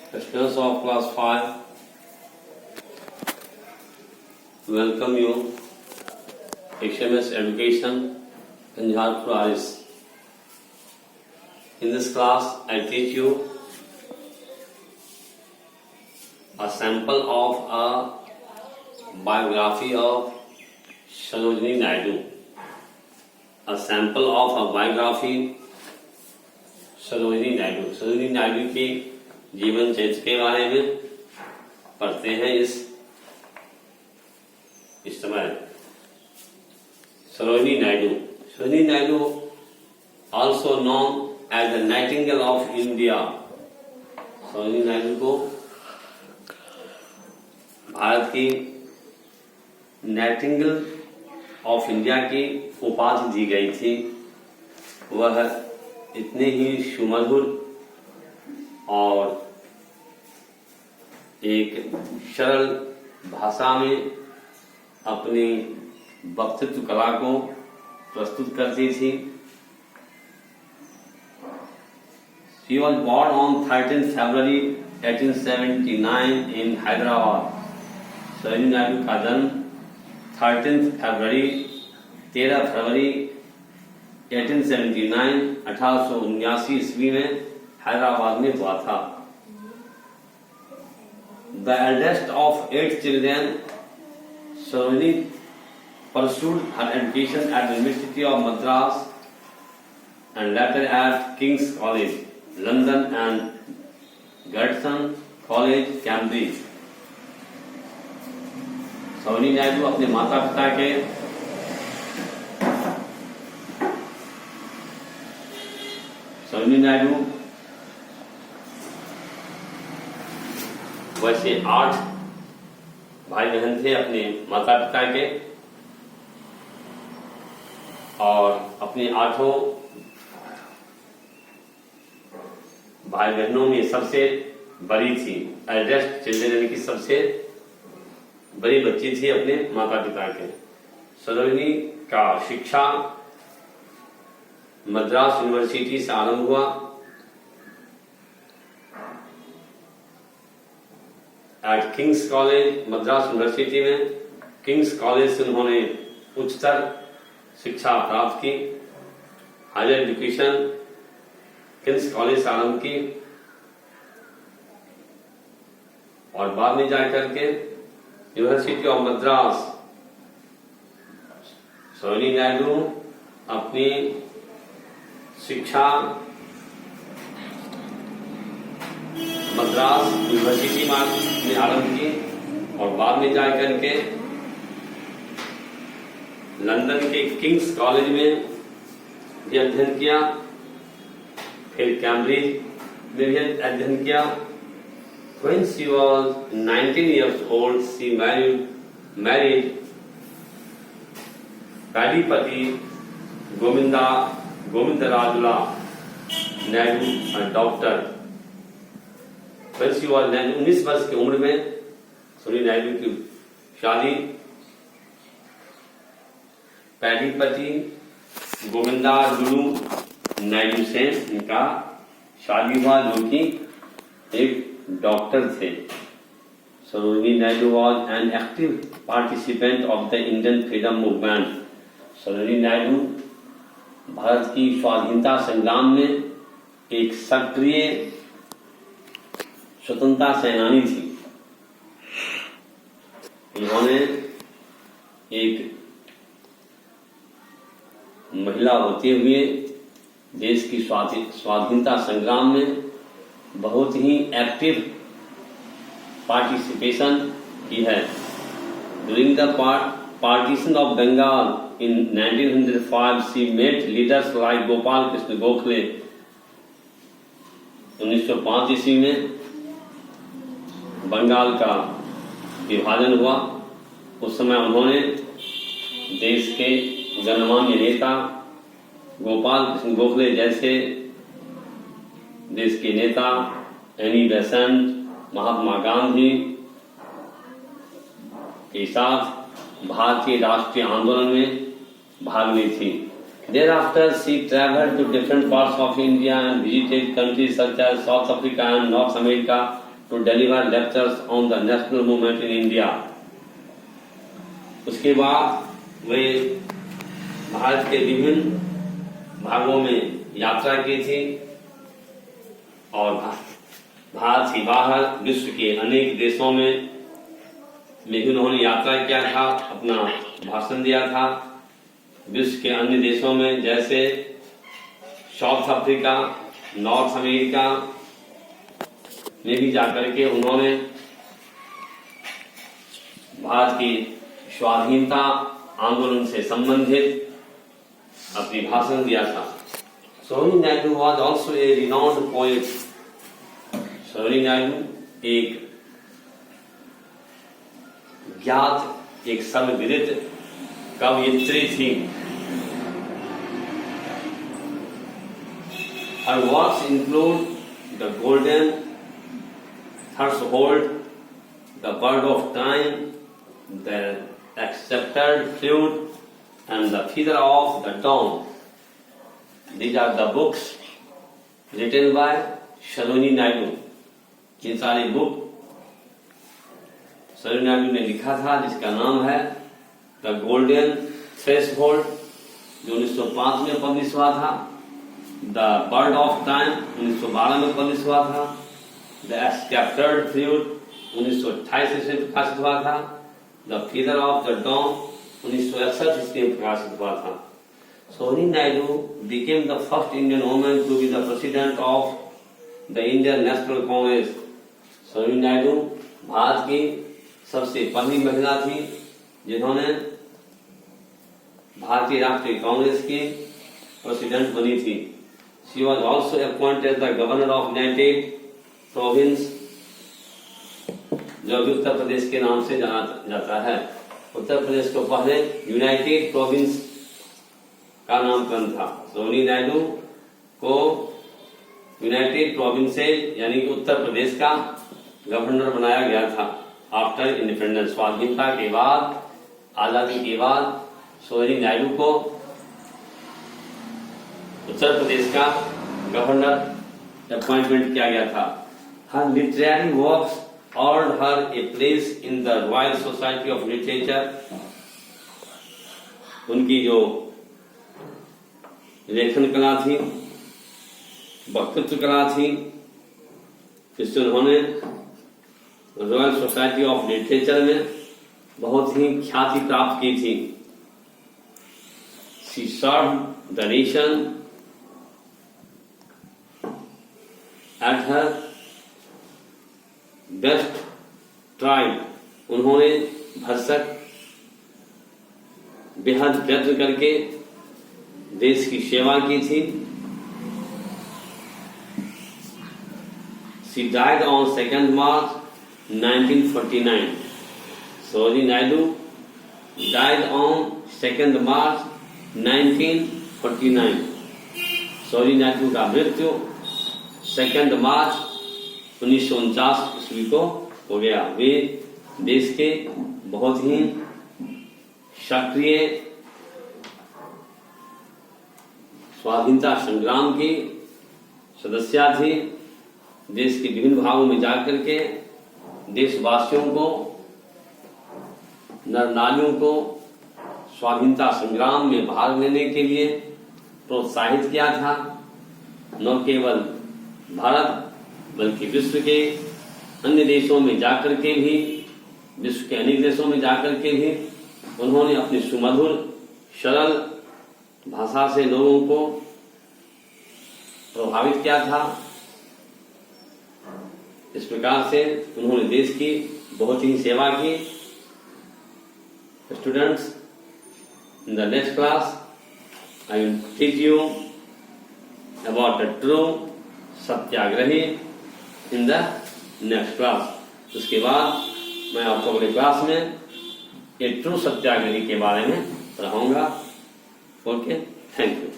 Students of class 5, welcome you. HMS Education, Punjab Paris. In this class, I teach you a sample of a biography of Sarojini Naidu. A sample of a biography Sarojini Naidu. Sarojini Naidu के जीवन चरित्र के बारे में पढ़ते हैं इस समय। Sarojini Naidu also known as the nightingale of India. Sarojini Naidu को भारत की नाइटिंगेल ऑफ इंडिया की उपाधि दी गई थी। वह इतने ही सुमधुर और एक सरल भाषा में अपनी वक्तृत्व कला को प्रस्तुत करती थी। She was born on 13 February 1879 in Hyderabad. Sarojini Naidu का जन्म 13 फरवरी 1879 ईस्वी में हैदराबाद में हुआ था। The eldest of 8 children, Sarojini pursued her education at the University of Madras and later at King's College, London and Girton College, Cambridge. Sarojini Naidu अपने माता पिता के सरोजिनी नायडू वैसे 8 भाई बहन थे अपने माता पिता के, और अपने 8 भाई बहनों में सबसे बड़ी थी। एल्डेस्ट चिल्ड्रन यानी कि सबसे बड़ी बच्ची थी अपने माता पिता के। सरोजिनी का शिक्षा मद्रास यूनिवर्सिटी से आरंभ हुआ। At King's College, Madras university में किंग्स कॉलेज से उन्होंने उच्चतर शिक्षा प्राप्त की। हायर एजुकेशन किंग्स कॉलेज से आरंभ की और बाद में जाकर के यूनिवर्सिटी ऑफ मद्रास सरोजिनी नायडू अपनी शिक्षा मद्रास यूनिवर्सिटी में आरंभ की और बाद में जाकर के लंदन के किंग्स कॉलेज में भी अध्ययन किया, फिर कैम्ब्रिज में भी अध्ययन किया। When she was 19 years old, she married Paidipati Govindarajulu Naidu, doctor. When she was 19 वर्ष की उम्र में सरोजिनी नायडू की शादी पैडीपति गोविंदराजुलू नायडू से इनका शादी हुआ, जो कि एक डॉक्टर थे। Sarojini Naidu was an active participant of the Indian freedom movement. Sarojini Naidu Bharat की स्वाधीनता संग्राम में एक सक्रिय स्वतंत्रता सेनानी थी। इन्होंने एक महिला होते हुए देश की स्वाधीनता संग्राम में बहुत ही एक्टिव पार्टिसिपेशन की है। During the partition of Bengal in 1905, she met leaders like Gopal Krishna Gokhale. 1905 ईस्वी में बंगाल का विभाजन हुआ। उस समय उन्होंने देश के गणमान्य नेता गोपाल कृष्ण गोखले जैसे देश के नेता एनी बेसेंट, महात्मा गांधी के साथ भारतीय राष्ट्रीय आंदोलन में भाग ली थी। Thereafter, she traveled to different parts of India and visited countries such as South Africa and North America to deliver lectures on the national movement in India. उसके बाद वे भारत के विभिन्न भागों में यात्रा की थी और भारत के बाहर विश्व के अनेक देशों में भी उन्होंने यात्रा किया था, अपना भाषण दिया था। विश्व के अन्य देशों में जैसे साउथ अफ्रीका, नॉर्थ अमेरिका में भी जाकर के उन्होंने भारत की स्वाधीनता आंदोलन से संबंधित अपनी भाषण दिया था। Sarojini Naidu was also a renowned poet. Sarojini Naidu एक ज्ञात, एक सर्वविदित कवयित्री थी। Her works include The Golden Threshold, The Bird of Time, The Accepted Flute, and The Feather of the Dawn. These are the books written by Sarojini Naidu. ये सारी बुक सरोजिनी नायडू ने लिखा था, जिसका नाम है द गोल्डन थ्रेशहोल्ड, जो 1905 में पब्लिश हुआ था। द बर्ड ऑफ टाइम 1912 में पब्लिश हुआ था। द एक्सपेक्टेड फ्लूट 1928 से प्रकाशित हुआ था। The feather of the dawn 1961 ईस्वी में प्रकाशित हुआ था। Sarojini Naidu became the first Indian woman to be the president of the Indian National Congress. Sarojini Naidu Bharat की सबसे पहली महिला थी जिन्होंने भारतीय राष्ट्रीय कांग्रेस की प्रेसिडेंट बनी थी। She was also appointed the governor of United Province, जो अभी उत्तर प्रदेश के नाम से जाना जाता है। उत्तर प्रदेश को पहले यूनाइटेड प्रोविंस का नामकरण था। सरोजिनी नायडू को यूनाइटेड प्रोविंस से यानी कि उत्तर प्रदेश का गवर्नर बनाया गया था। आफ्टर इंडिपेंडेंस, स्वाधीनता के बाद, आजादी के बाद सरोजिनी नायडू को उत्तर प्रदेश का गवर्नर अपॉइंटमेंट किया गया था। Her literary works earned her a place in the Royal Society of Literature. उनकी जो लेखन कला थी, वक्तृत्व कला थी, इससे उन्होंने रॉयल सोसाइटी ऑफ लिटरेचर में बहुत ही ख्याति प्राप्त की थी। She served the nation at her best tribe. उन्होंने भरसक बेहद प्रयत्न करके देश की सेवा की थी। She died on 2nd March 1949. Sarojini Naidu died on 2nd March 1949. Sarojini Naidu का मृत्यु 2 मार्च 1949 ईस्वी को हो गया। वे देश के बहुत ही सक्रिय स्वाधीनता संग्राम की सदस्या थी। देश के विभिन्न भागों में जाकर के देशवासियों को, नर नारियों को स्वाधीनता संग्राम में भाग लेने के लिए प्रोत्साहित किया था। न केवल भारत बल्कि विश्व के अन्य देशों में जाकर के भी, विश्व के अनेक देशों में जाकर के भी उन्होंने अपनी सुमधुर सरल भाषा से लोगों को प्रभावित किया था। इस प्रकार से उन्होंने देश की बहुत ही सेवा की। Students, in the next class I will teach you about the true Satyagrahi in the next class। उसके बाद मैं आपको अगले क्लास में एक ट्रू सत्याग्रही के बारे में पढ़ाऊंगा। Okay, thank you.